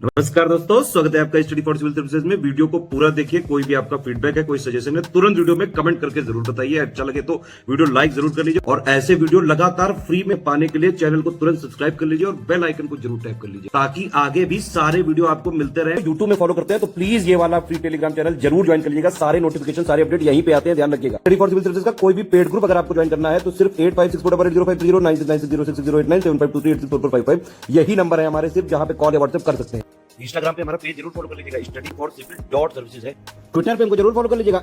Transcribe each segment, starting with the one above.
नमस्कार दोस्तों, स्वागत है आपका स्टडी फॉर सिविल सर्विसेज में। वीडियो को पूरा देखिए। कोई भी आपका फीडबैक है, कोई सजेशन है, तुरंत वीडियो में कमेंट करके जरूर बताइए। अच्छा लगे तो वीडियो लाइक जरूर कर लीजिए और ऐसे वीडियो लगातार फ्री में पाने के लिए चैनल को तुरंत सब्सक्राइब कर लीजिए और बेल आइकन को जरूर टैप कर लीजिए ताकि आगे भी सारे वीडियो आपको मिलते रहे। यूट्यूब में फॉलो करते हैं तो प्लीज ये वाला फ्री टेलीग्राम चैनल जरूर ज्वाइन कर लीजिएगा। सारे नोटिफिकेशन, सारे अपडेट यहीं पे आते हैं, ध्यान रखिएगा। स्टडी फॉर सिविल सर्विसेज का कोई भी पेड ग्रुप अगर आपको ज्वाइन करना है तो सिर्फ 856480560660897523864455 यही नंबर है हमारे, सिर्फ जहां पे कॉल या व्हाट्सएप कर सकते हैं। इंस्टाग्राम पे हमारा पेज जरूर फॉलो कर लीजिएगा, study4civil.services है। ट्विटर पे हमको जरूर फॉलो कर लीजिएगा,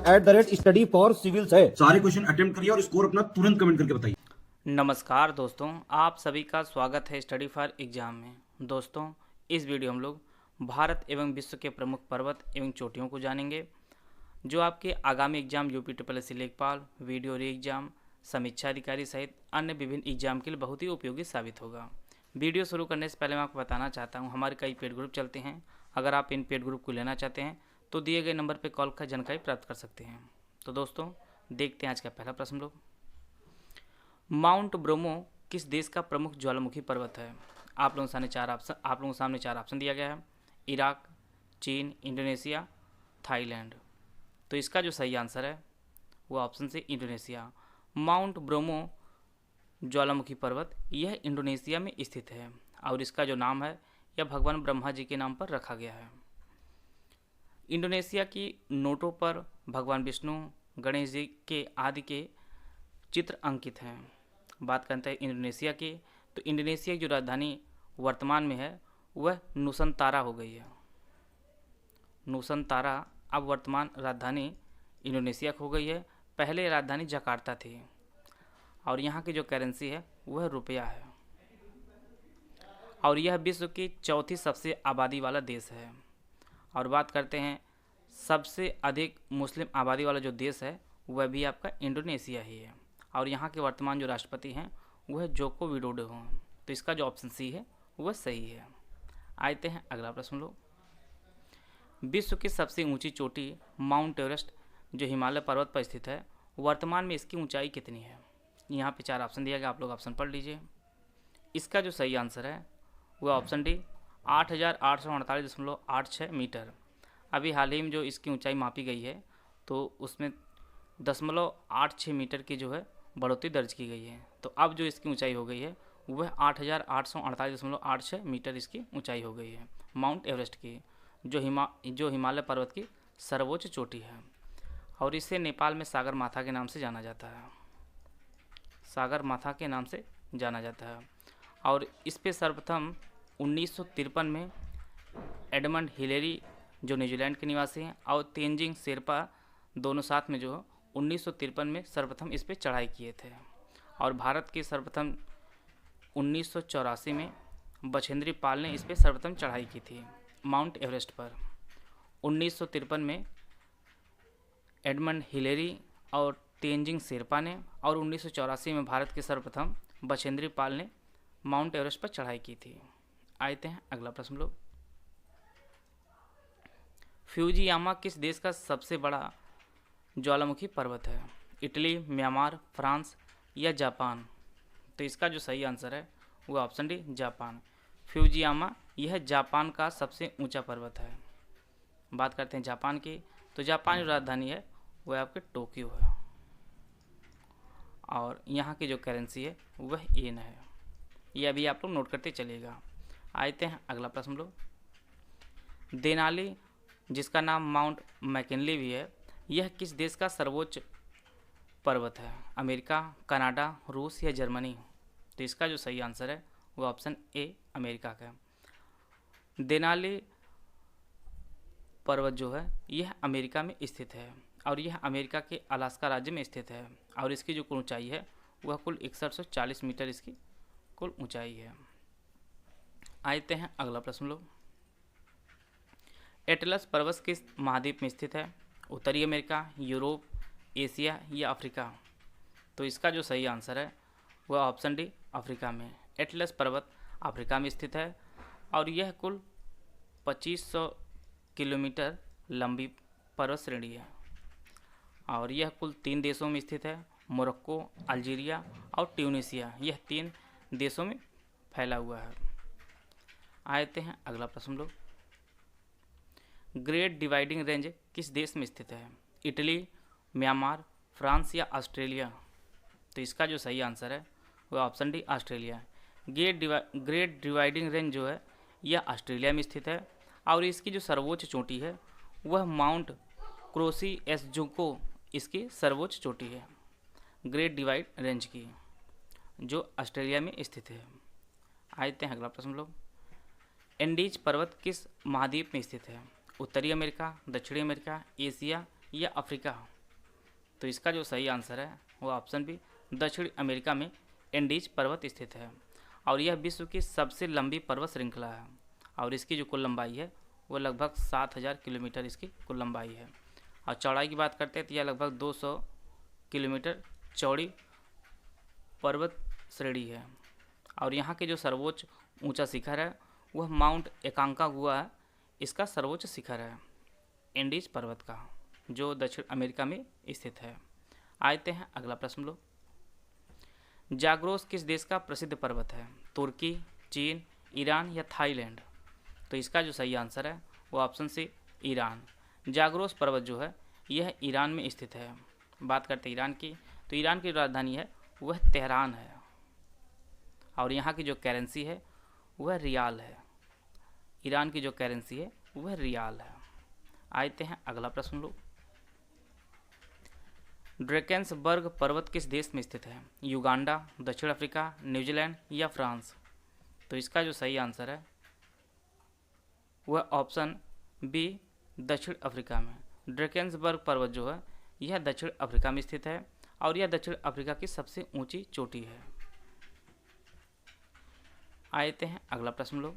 @study4civils है। सारे क्वेश्चन अटेम्प्ट करिए और स्कोर अपना तुरंत कमेंट करके बताइए। नमस्कार दोस्तों, आप सभी का स्वागत है स्टडी फॉर एग्जाम में। दोस्तों, इस वीडियो हम लोग भारत एवं विश्व के प्रमुख पर्वत एवं चोटियों को जानेंगे जो आपके आगामी एग्जाम UPSSC लेखपाल, वीडियो री एग्जाम, समीक्षा अधिकारी सहित अन्य विभिन्न एग्जाम के लिए बहुत ही उपयोगी साबित होगा। वीडियो शुरू करने से पहले मैं आपको बताना चाहता हूं, हमारे कई पेड ग्रुप चलते हैं। अगर आप इन पेड ग्रुप को लेना चाहते हैं तो दिए गए नंबर पर कॉल कर जानकारी प्राप्त कर सकते हैं। तो दोस्तों, देखते हैं आज का पहला प्रश्न लोग। माउंट ब्रोमो किस देश का प्रमुख ज्वालामुखी पर्वत है? आप लोगों के सामने चार ऑप्शन दिया गया है। इराक, चीन, इंडोनेशिया, थाईलैंड। तो इसका जो सही आंसर है वो ऑप्शन से इंडोनेशिया। माउंट ब्रोमो ज्वालामुखी पर्वत यह इंडोनेशिया में स्थित है और इसका जो नाम है यह भगवान ब्रह्मा जी के नाम पर रखा गया है। इंडोनेशिया की नोटों पर भगवान विष्णु, गणेश जी के आदि के चित्र अंकित हैं। बात करते हैं इंडोनेशिया की, तो इंडोनेशिया की जो राजधानी वर्तमान में है वह नुसंतारा हो गई है। नुसंतारा अब वर्तमान राजधानी इंडोनेशिया हो गई है। पहले राजधानी जकार्ता थी और यहाँ की जो करेंसी है वह रुपया है और यह विश्व की चौथी सबसे आबादी वाला देश है। और बात करते हैं सबसे अधिक मुस्लिम आबादी वाला जो देश है वह भी आपका इंडोनेशिया ही है और यहाँ के वर्तमान जो राष्ट्रपति हैं वह जोको विडोडो हैं। तो इसका जो ऑप्शन सी है वह सही है। आते हैं अगला प्रश्न लोग। विश्व की सबसे ऊंची चोटी माउंट एवरेस्ट जो हिमालय पर्वत पर स्थित है, वर्तमान में इसकी ऊंचाई कितनी है? यहाँ पे चार ऑप्शन दिया गया, आप लोग ऑप्शन पढ़ लीजिए। इसका जो सही आंसर है वह ऑप्शन डी 8,848.86 मीटर। अभी हाल ही में जो इसकी ऊंचाई मापी गई है तो उसमें 0.86 मीटर की जो है बढ़ोतरी दर्ज की गई है। तो अब जो इसकी ऊंचाई हो गई है वह 8,848.86 मीटर इसकी ऊंचाई हो गई है माउंट एवरेस्ट की, जो हिमालय पर्वत की सर्वोच्च चोटी है। और इसे नेपाल में सागर माथा के नाम से जाना जाता है। सागर माथा के नाम से जाना जाता है। और इस पे सर्वप्रथम 1953 में एडमंड हिलेरी जो न्यूजीलैंड के निवासी हैं और तेंजिंग शेरपा दोनों साथ में जो 1953 में सर्वप्रथम इस पे चढ़ाई किए थे। और भारत के सर्वप्रथम 1984 में बछेंद्री पाल ने इस पे सर्वप्रथम चढ़ाई की थी माउंट एवरेस्ट पर। 1953 में एडमंड हिलेरी और तेंजिंग शेरपा ने और 1984 में भारत के सर्वप्रथम बछेंद्री पाल ने माउंट एवरेस्ट पर चढ़ाई की थी। आते हैं अगला प्रश्न लोग। फ्यूजियामा किस देश का सबसे बड़ा ज्वालामुखी पर्वत है? इटली, म्यांमार, फ्रांस या जापान? तो इसका जो सही आंसर है वो ऑप्शन डी जापान। फ्यूजियामा यह जापान का सबसे ऊंचा पर्वत है। बात करते हैं जापान की, तो जापान की राजधानी है वह आपके टोक्यो है और यहाँ की जो करेंसी है वह येन है। यह भी आप लोग नोट करते चलिएगा। आते हैं अगला प्रश्न लोग। देनाली जिसका नाम माउंट मैकिनली भी है, यह किस देश का सर्वोच्च पर्वत है? अमेरिका, कनाडा, रूस या जर्मनी? तो इसका जो सही आंसर है वो ऑप्शन ए अमेरिका का है। देनाली पर्वत जो है यह अमेरिका में स्थित है और यह अमेरिका के अलास्का राज्य में स्थित है और इसकी जो कुल ऊंचाई है वह कुल 6140 मीटर इसकी कुल ऊंचाई है। आते हैं अगला प्रश्न लोग। एटलस पर्वत किस महाद्वीप में स्थित है? उत्तरी अमेरिका, यूरोप, एशिया या अफ्रीका? तो इसका जो सही आंसर है वह ऑप्शन डी अफ्रीका में। एटलस पर्वत अफ्रीका में स्थित है और यह कुल 2500 किलोमीटर लंबी पर्वत श्रेणी है और यह कुल 3 देशों में स्थित है, मोरक्को, अल्जीरिया और ट्यूनीशिया। यह 3 देशों में फैला हुआ है। आते हैं अगला प्रश्न लोग। ग्रेट डिवाइडिंग रेंज किस देश में स्थित है? इटली, म्यांमार, फ्रांस या ऑस्ट्रेलिया? तो इसका जो सही आंसर है वो ऑप्शन डी ऑस्ट्रेलिया है। ग्रेट डिवाइडिंग रेंज जो है यह ऑस्ट्रेलिया में स्थित है और इसकी जो सर्वोच्च चोटी है वह माउंट क्रोसी एसजुको इसकी सर्वोच्च चोटी है ग्रेट डिवाइड रेंज की, जो ऑस्ट्रेलिया में स्थित है। आते हैं अगला प्रश्न लोग। एंडीज पर्वत किस महाद्वीप में स्थित है? उत्तरी अमेरिका, दक्षिणी अमेरिका, एशिया या अफ्रीका? तो इसका जो सही आंसर है वो ऑप्शन बी दक्षिण अमेरिका में एंडीज पर्वत स्थित है और यह विश्व की सबसे लंबी पर्वत श्रृंखला है और इसकी जो कुल लंबाई है वो लगभग 7000 किलोमीटर इसकी कुल लंबाई है। और चौड़ाई की बात करते हैं तो यह लगभग 200 किलोमीटर चौड़ी पर्वत श्रेणी है और यहाँ के जो सर्वोच्च ऊंचा शिखर है वह माउंट एकांकागुआ है, इसका सर्वोच्च शिखर है एंडीज पर्वत का, जो दक्षिण अमेरिका में स्थित है। आते हैं अगला प्रश्न लो। जाग्रोस किस देश का प्रसिद्ध पर्वत है? तुर्की, चीन, ईरान या थाईलैंड? तो इसका जो सही आंसर है वो ऑप्शन सी ईरान। जाग्रोस पर्वत जो है यह ईरान में स्थित है। बात करते हैं ईरान की, तो ईरान की राजधानी है वह तेहरान है और यहाँ की जो करेंसी है वह रियाल है। ईरान की जो करेंसी है वह रियाल है। आते हैं अगला प्रश्न लो। ड्रैकेंसबर्ग पर्वत किस देश में स्थित है? युगांडा, दक्षिण अफ्रीका, न्यूजीलैंड या फ्रांस? तो इसका जो सही आंसर है वह ऑप्शन बी दक्षिण अफ्रीका में। ड्रैकेंसबर्ग पर्वत जो है यह दक्षिण अफ्रीका में स्थित है और यह दक्षिण अफ्रीका की सबसे ऊंची चोटी है। आते हैं अगला प्रश्न लो।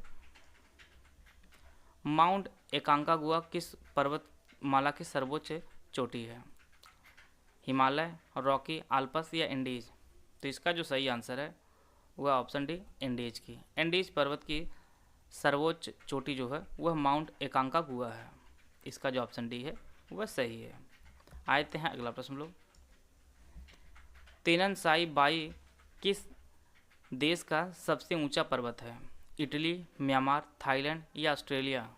माउंट एकांकागुआ किस पर्वतमाला की सर्वोच्च चोटी है? हिमालय, रॉकी, आल्पस या एंडीज? तो इसका जो सही आंसर है वह ऑप्शन डी एंडीज की। एंडीज पर्वत की सर्वोच्च चोटी जो है वह माउंट एकांकागुआ है, इसका जो ऑप्शन डी है वह सही है। आते हैं अगला प्रश्न लोग। तेननसाई बाई किस देश का सबसे ऊंचा पर्वत है? इटली, म्यांमार, थाईलैंड या ऑस्ट्रेलिया?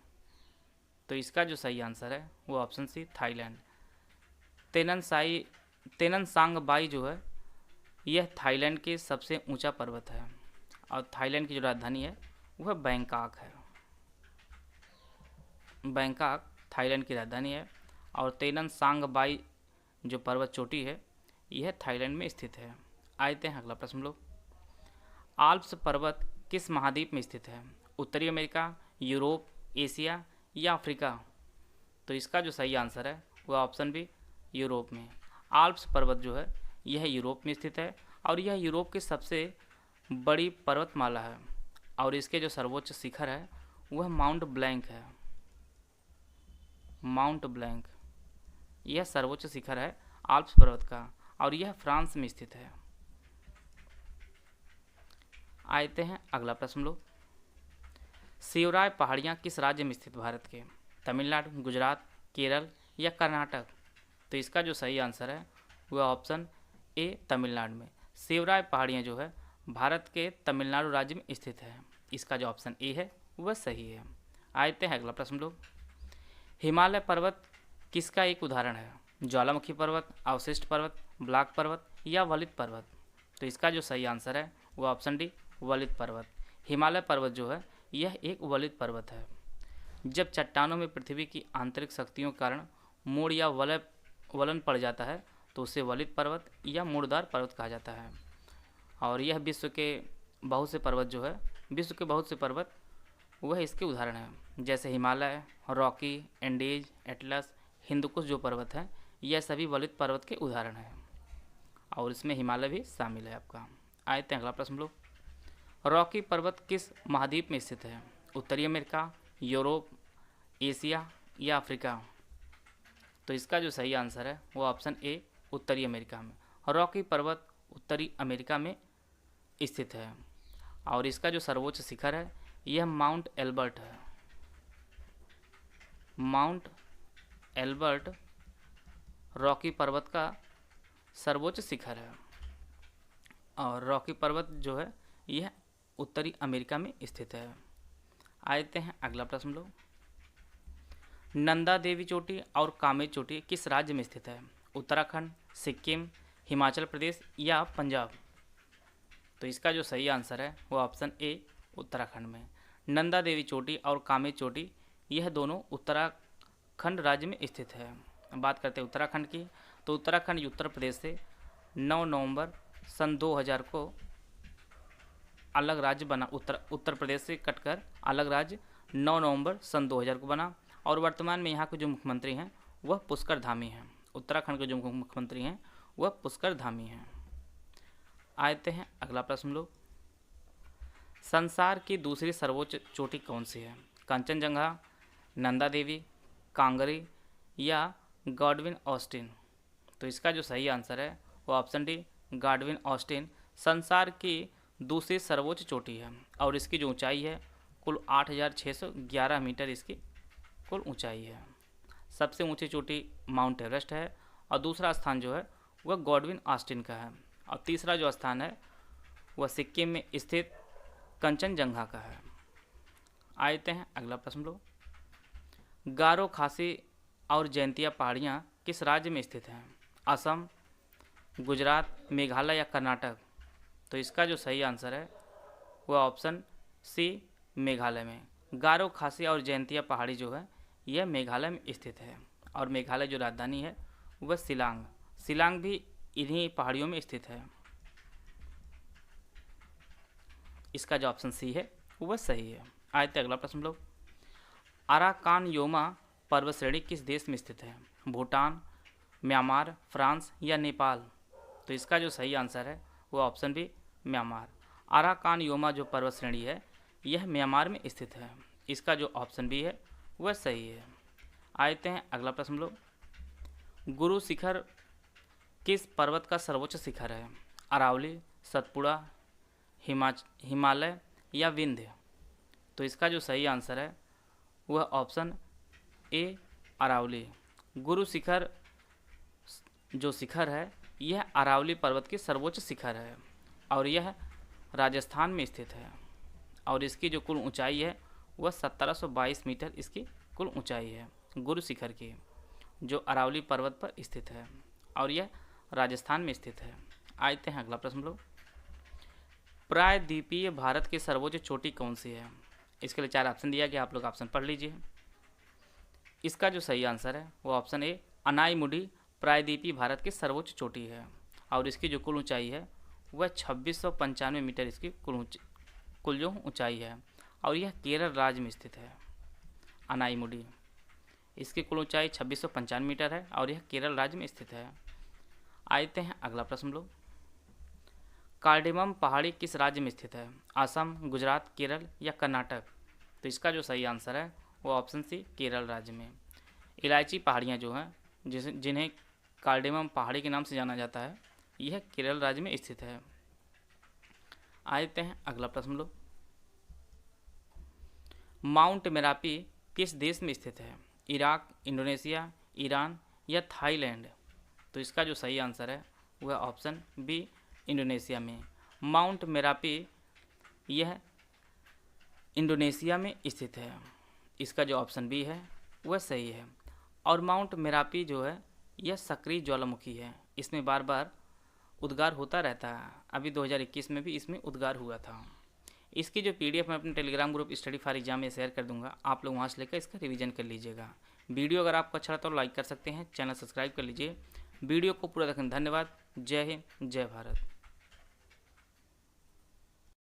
तो इसका जो सही आंसर है वो ऑप्शन सी थाईलैंड। तेननसांग बाई जो है यह थाईलैंड के सबसे ऊंचा पर्वत है और थाईलैंड की जो राजधानी है वह बैंकॉक है। बैंकॉक थाईलैंड की राजधानी है और तेननसांग बाई जो पर्वत चोटी है यह थाईलैंड में स्थित है। आते हैं अगला प्रश्न लोग। आल्प्स पर्वत किस महाद्वीप में स्थित है? उत्तरी अमेरिका, यूरोप, एशिया या अफ्रीका? तो इसका जो सही आंसर है वह ऑप्शन बी यूरोप में। आल्प्स पर्वत जो है यह यूरोप में स्थित है और यह यूरोप की सबसे बड़ी पर्वतमाला है और इसके जो सर्वोच्च शिखर है वह माउंट ब्लैंक है। माउंट ब्लैंक यह सर्वोच्च शिखर है आल्प्स पर्वत का और यह फ्रांस में स्थित है। आते हैं अगला प्रश्न लो। शिवराय पहाड़ियाँ किस राज्य में स्थित भारत के? तमिलनाडु, गुजरात, केरल या कर्नाटक? तो इसका जो सही आंसर है वह ऑप्शन ए तमिलनाडु में। शिवराय पहाड़ियाँ जो है भारत के तमिलनाडु राज्य में स्थित है, इसका जो ऑप्शन ए है वह सही है। आते हैं अगला प्रश्न लोग। हिमालय पर्वत किसका एक उदाहरण है? ज्वालामुखी पर्वत, अवशिष्ट पर्वत, ब्लैक पर्वत या वलित पर्वत? तो इसका जो सही आंसर है वह ऑप्शन डी वलित पर्वत। हिमालय पर्वत जो है यह एक वलित पर्वत है। जब चट्टानों में पृथ्वी की आंतरिक शक्तियों के कारण मोड़ या वलन पड़ जाता है तो उसे वलित पर्वत या मोड़दार पर्वत कहा जाता है और यह विश्व के बहुत से पर्वत वह इसके उदाहरण हैं, जैसे Himalaya, Rocky, Andes, Atlas, Hindu Kush जो पर्वत हैं यह सभी वलित पर्वत के उदाहरण हैं और इसमें हिमालय भी शामिल है आपका। आते हैं अगला प्रश्न लोग। रॉकी पर्वत किस महाद्वीप में स्थित है? उत्तरी अमेरिका, यूरोप, एशिया या अफ्रीका? तो इसका जो सही आंसर है वो ऑप्शन ए उत्तरी अमेरिका में। रॉकी पर्वत उत्तरी अमेरिका में स्थित है और इसका जो सर्वोच्च शिखर है यह माउंट एल्बर्ट है। माउंट एल्बर्ट रॉकी पर्वत का सर्वोच्च शिखर है और रॉकी पर्वत जो है यह उत्तरी अमेरिका में स्थित है। आते हैं अगला प्रश्न लोग। नंदा देवी चोटी और कामेत चोटी किस राज्य में स्थित है? उत्तराखंड, सिक्किम, हिमाचल प्रदेश या पंजाब? तो इसका जो सही आंसर है वो ऑप्शन ए उत्तराखंड में। नंदा देवी चोटी और कामेत चोटी यह दोनों उत्तराखंड राज्य में स्थित है। बात करते हैं उत्तराखंड की, तो उत्तराखंड उत्तर प्रदेश से 9 नवंबर सन 2000 को अलग राज्य बना। उत्तर प्रदेश से कटकर अलग राज्य 9 नवंबर सन 2000 को बना और वर्तमान में यहाँ के जो मुख्यमंत्री हैं वह पुष्कर धामी हैं। उत्तराखंड के जो मुख्यमंत्री हैं वह पुष्कर धामी हैं। आते हैं अगला प्रश्न लोग। संसार की दूसरी सर्वोच्च चोटी कौन सी है? कंचनजंगा, नंदा देवी, कांगरी या गॉडविन ऑस्टिन? तो इसका जो सही आंसर है वो ऑप्शन डी गॉडविन ऑस्टिन संसार की दूसरी सर्वोच्च चोटी है और इसकी जो ऊंचाई है कुल 8611 मीटर इसकी कुल ऊंचाई है। सबसे ऊंची चोटी माउंट एवरेस्ट है और दूसरा स्थान जो है वह गॉडविन ऑस्टिन का है और तीसरा जो स्थान है वह सिक्किम में स्थित कंचनजंगा का है। आते हैं अगला प्रश्न लो। गारो, खासी और जैंतिया पहाड़ियाँ किस राज्य में स्थित हैं? असम, गुजरात, मेघालय या कर्नाटक? तो इसका जो सही आंसर है वह ऑप्शन सी मेघालय में। गारो, खासी और जैंतिया पहाड़ी जो है यह मेघालय में स्थित है और मेघालय जो राजधानी है वह शिलांग भी इन्हीं पहाड़ियों में स्थित है। इसका जो ऑप्शन सी है वह सही है। आते अगला प्रश्न लोग। अराकान योमा पर्वत श्रेणी किस देश में स्थित है? भूटान, म्यांमार, फ्रांस या नेपाल? तो इसका जो सही आंसर है वह option B Myanmar. Arakan Yoma जो पर्वत श्रेणी है यह म्यांमार में स्थित है। इसका जो ऑप्शन बी है वह सही है। आते हैं अगला प्रश्न लोग। गुरु शिखर किस पर्वत का सर्वोच्च शिखर है? अरावली, सतपुड़ा, हिमालय या विंध्य? तो इसका जो सही आंसर है वह ऑप्शन ए अरावली। गुरु शिखर जो शिखर है यह अरावली पर्वत की सर्वोच्च शिखर है और यह राजस्थान में स्थित है और इसकी जो कुल ऊंचाई है वह 1722 मीटर इसकी कुल ऊंचाई है गुरु शिखर की, जो अरावली पर्वत पर स्थित है और यह राजस्थान में स्थित है। आते हैं अगला प्रश्न लोग। प्रायद्वीपीय भारत की सर्वोच्च चोटी कौन सी है? इसके लिए 4 ऑप्शन दिया गया, आप लोग ऑप्शन पढ़ लीजिए। इसका जो सही आंसर है वो ऑप्शन ए अनाईमुडी प्रायद्वीपीय भारत की सर्वोच्च चोटी है और इसकी जो कुल ऊंचाई है वह 2695 मीटर इसकी कुल जो ऊंचाई है और यह केरल राज्य में स्थित है। अनाईमुडी इसकी कुल ऊंचाई 2695 मीटर है और यह केरल राज्य में स्थित है। आते हैं अगला प्रश्न लोग। कार्डेमम पहाड़ी किस राज्य में स्थित है? असम, गुजरात, केरल या कर्नाटक? तो इसका जो सही आंसर है वो ऑप्शन सी केरल राज्य में। इलायची पहाड़ियाँ जो हैं जिन्हें कार्डेमम पहाड़ी के नाम से जाना जाता है यह केरल राज्य में स्थित है। आते हैं अगला प्रश्न लोग। माउंट मेरापी किस देश में स्थित है? इराक, इंडोनेशिया, ईरान या थाईलैंड? तो इसका जो सही आंसर है वह ऑप्शन बी इंडोनेशिया में। माउंट मेरापी यह इंडोनेशिया में स्थित है। इसका जो ऑप्शन बी है वह सही है। और माउंट मेरापी जो है यह सक्रिय ज्वालामुखी है, इसमें बार बार उद्गार होता रहता है। अभी 2021 में भी इसमें उद्गार हुआ था। इसकी जो PDF मैं अपने Telegram group study for exam में शेयर कर दूंगा, आप लोग वहाँ से लेकर इसका रिवीजन कर लीजिएगा। वीडियो अगर आपको अच्छा लगता है तो लाइक कर सकते हैं, चैनल सब्सक्राइब कर लीजिए। वीडियो को पूरा देखने धन्यवाद। जय हिंद, जय भारत।